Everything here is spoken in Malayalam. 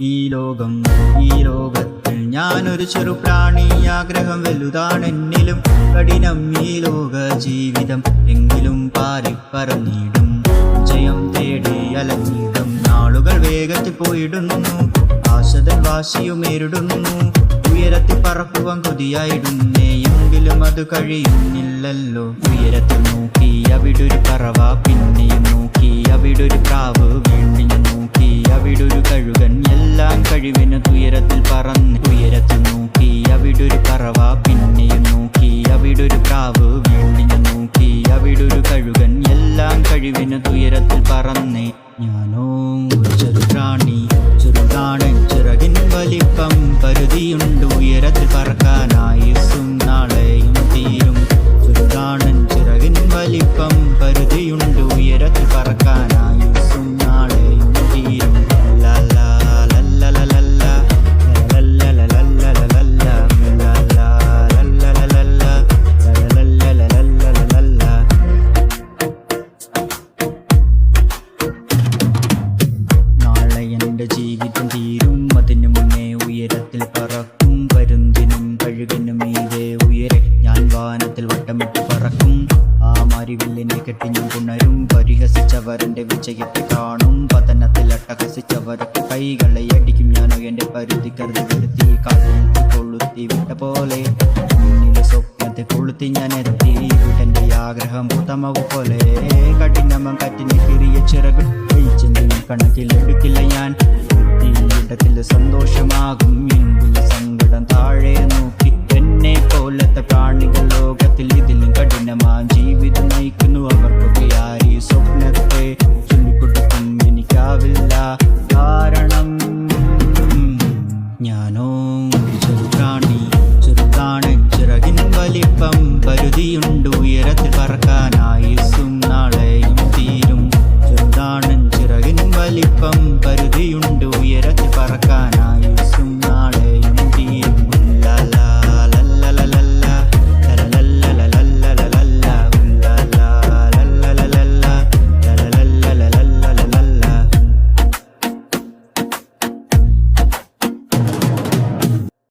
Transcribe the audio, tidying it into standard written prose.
ഈ ലോകത്തിൽ ഞാനൊരു ചെറു പ്രാണി. ആഗ്രഹം വലുതാണെന്നിലും കഠിനം ഈ ലോക ജീവിതം. എങ്കിലും പാറിപ്പറന്നിടും ജയം തേടി അലഞ്ഞിടും. നാളുകൾ വേഗത്തിൽ പോയിടുന്നു, ആശതൻ വാശിയുമേരിടുന്നു. ഉയരത്തിൽ പറക്കുവാൻ കൊതിയായിടുന്നേ, എങ്കിലും അത് കഴിയുന്നില്ലല്ലോ. ഉയരത്തിൽ നോക്കി അവിടൊരു പറവ, പിന്നെയും നോക്കി അവിടൊരു പ്രാവ്, വീണ്ടും നോക്കി അവിടൊരു കഴുകൻ. എല്ലാം കഴിവിന് തുയരത്തിൽ പറന്ന്. ഉയരത്തിൽ നോക്കി അവിടൊരു പറവ, പിന്നെയും നോക്കി അവിടൊരു പ്രാവ്, വീണ്ടും നോക്കി അവിടൊരു കഴുകൻ. എല്ലാം കഴിവിന് തുയരത്തിൽ പറന്നേ. ഞാനോ ഒരു ചെറുപ്രാണി, ചെറുപ്രാണൻ ചിറകിൻ വലിപ്പം. പരിധിയുണ്ട് ഉയരത്തിൽ പറക്കാനായുസ്സും നാളെയും തീരും. ചെറുപ്രാണൻ ചിറകിൻ വലിപ്പം. പരിധിയുണ്ട് ഉയരത്തിൽ പറക്കാനായുസ്സും നാളെയും തീരും. ലല്ലാ ലല്ലലലല്ല ലല്ലലലലലല്ല ലല്ലാ ലല്ലലലല്ല ലല്ലലലലല്ല. നാളെ എൻ്റെ ജീവിതം തീരും, അതിനു മുന്നേ ഉയരത്തിൽ പറക്കും. പരുന്തിനും കഴുകനും മീതെ ഉയരെ ഞാൻ വാനത്തിൽ വട്ടമിട്ട് പറക്കും. ആ മരിവില്ലിനെ കെട്ടി ഞാൻ പുണരും. പരിഹസിച്ചവരെൻ്റെ വിജയത്തെ കാണും. പതനത്തിൽ അട്ടഹസിച്ചവരൊക്കെ കൈകളെ അടിക്കും. ഞാനോ എൻ്റെ പരിധി കരുതി വരുത്തി. കാറ്റിൽ കൊളുത്തി വിട്ട പോലെ മുന്നിലെ സ്വപ്നത്തെ കൊളുത്തി ഞാൻ എത്തി. വീട്ടൻ്റെ ആഗ്രഹം പുതമവ് പോലെ. കഠിനമം കാറ്റിന് കീറിയ ചിറക് ചെന്തിനും കണക്കിലെടുക്കില്ല ഞാൻ. ഇടത്തിൽ സന്തോഷമാകും, എങ്കിൽ സങ്കടം താഴെ നോക്കി. എന്നെ പോലത്തെ പ്രാണികൾ ലോകത്തിൽ